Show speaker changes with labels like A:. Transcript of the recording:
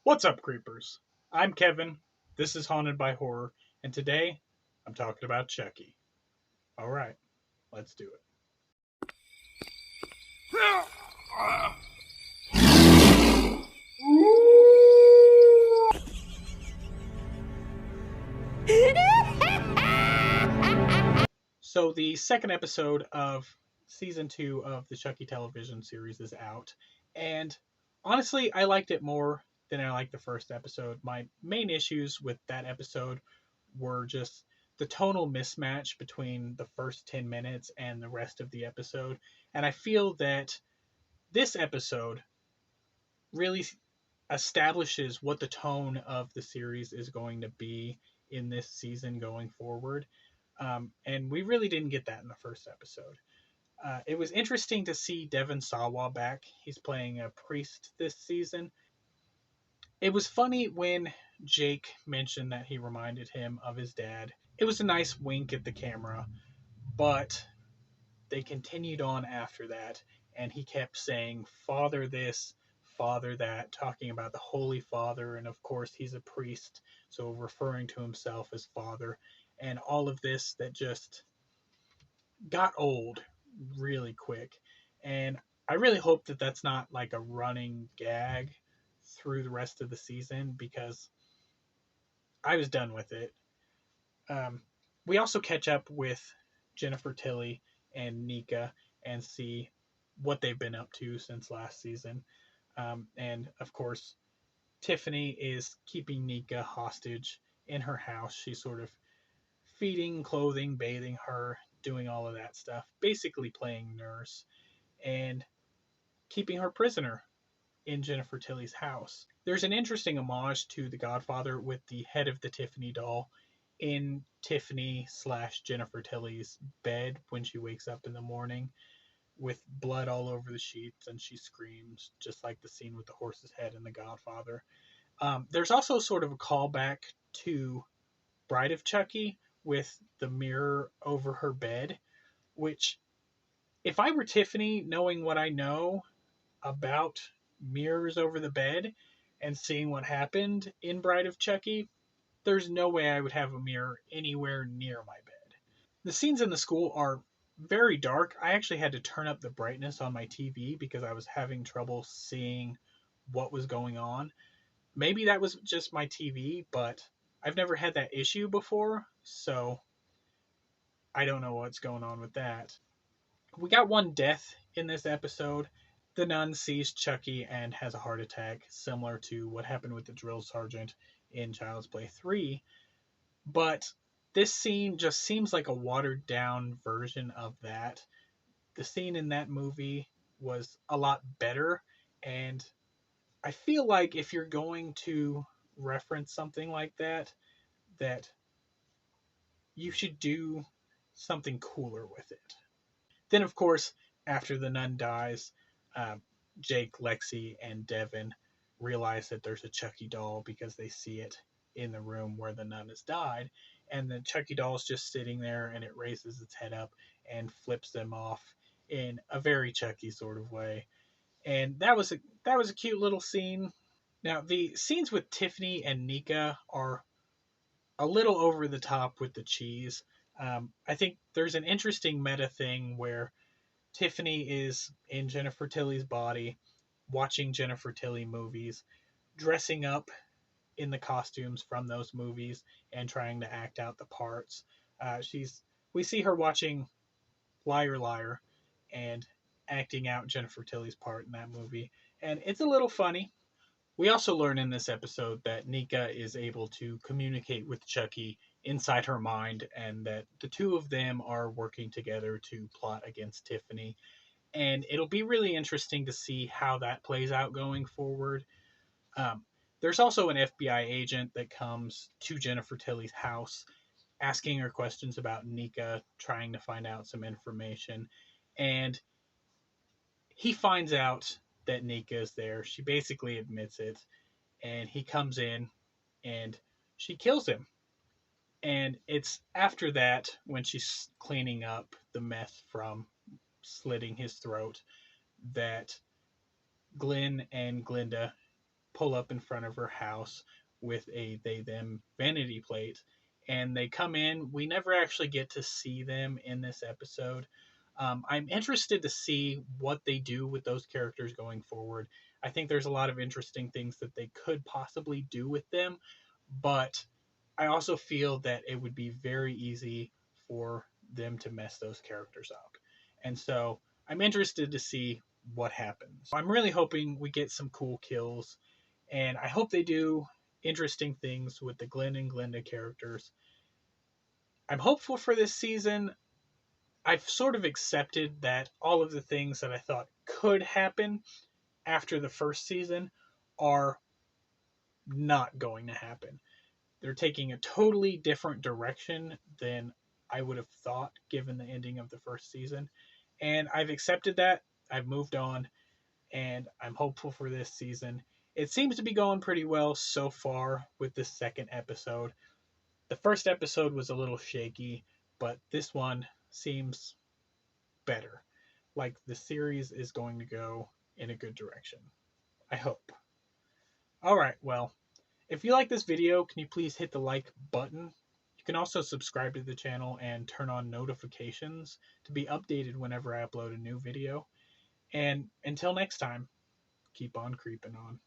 A: What's up, creepers? I'm Kevin. This is Haunted by Horror, and today I'm talking about Chucky. All right, let's do it. So, the second episode of season 2 of the Chucky television series is out, and honestly, I liked it more than I liked the first episode. My main issues with that episode were just the tonal mismatch between the first 10 minutes and the rest of the episode, and I feel that this episode really establishes what the tone of the series is going to be in this season going forward. And we really didn't get that in the first episode. It was interesting to see Devon Sawa back. He's playing a priest this season. It was funny when Jake mentioned that he reminded him of his dad. It was a nice wink at the camera, but they continued on after that, and he kept saying, Father this, Father that, talking about the Holy Father, and of course he's a priest, so referring to himself as Father, and all of this that just got old really quick. And I really hope that that's not like a running gag through the rest of the season because I was done with it. Um, we also catch up with Jennifer Tilly and Nika and see what they've been up to since last season. And of course, Tiffany is keeping Nika hostage in her house. She's sort of feeding, clothing, bathing her, doing all of that stuff, basically playing nurse and keeping her prisoner in Jennifer Tilly's house. There's an interesting homage to The Godfather with the head of the Tiffany doll in Tiffany slash Jennifer Tilly's bed when she wakes up in the morning with blood all over the sheets and she screams, just like the scene with the horse's head in The Godfather. There's also sort of a callback to Bride of Chucky with the mirror over her bed, which, if I were Tiffany, knowing what I know about mirrors over the bed and seeing what happened in Bride of Chucky, there's no way I would have a mirror anywhere near my bed. The scenes in the school are very dark. I actually had to turn up the brightness on my TV because I was having trouble seeing what was going on. Maybe that was just my TV, but I've never had that issue before, so I don't know what's going on with that. We got one death in this episode. The nun sees Chucky and has a heart attack, similar to what happened with the drill sergeant in Child's Play 3. But this scene just seems like a watered down version of that. The scene in that movie was a lot better, and I feel like if you're going to reference something like that, that you should do something cooler with it. Then, of course, after the nun dies, uh, Jake, Lexi, and Devin realize that there's a Chucky doll because they see it in the room where the nun has died. And the Chucky doll is just sitting there and it raises its head up and flips them off in a very Chucky sort of way. And that was a cute little scene. Now, the scenes with Tiffany and Nika are a little over the top with the cheese. I think there's an interesting meta thing where Tiffany is in Jennifer Tilly's body, watching Jennifer Tilly movies, dressing up in the costumes from those movies, and trying to act out the parts. We see her watching Liar Liar and acting out Jennifer Tilly's part in that movie, and it's a little funny. We also learn in this episode that Nika is able to communicate with Chucky inside her mind, and that the two of them are working together to plot against Tiffany. And it'll be really interesting to see how that plays out going forward. Um, there's also an FBI agent that comes to Jennifer Tilly's house, asking her questions about Nika, trying to find out some information. And he finds out that Nika is there. She basically admits it. And he comes in and she kills him. And it's after that, when she's cleaning up the meth from slitting his throat, that Glenn and Glinda pull up in front of her house with a they them vanity plate, and they come in. We never actually get to see them in this episode. I'm interested to see what they do with those characters going forward. I think there's a lot of interesting things that they could possibly do with them, but I also feel that it would be very easy for them to mess those characters up. And so I'm interested to see what happens. I'm really hoping we get some cool kills, and I hope they do interesting things with the Glenn and Glenda characters. I'm hopeful for this season. I've sort of accepted that all of the things that I thought could happen after the first season are not going to happen. They're taking a totally different direction than I would have thought given the ending of the first season. And I've accepted that. I've moved on, and I'm hopeful for this season. It seems to be going pretty well so far with this second episode. The first episode was a little shaky, but this one seems better. Like the series is going to go in a good direction. I hope. Alright, well, if you like this video, can you please hit the like button? You can also subscribe to the channel and turn on notifications to be updated whenever I upload a new video. And until next time, keep on creeping on.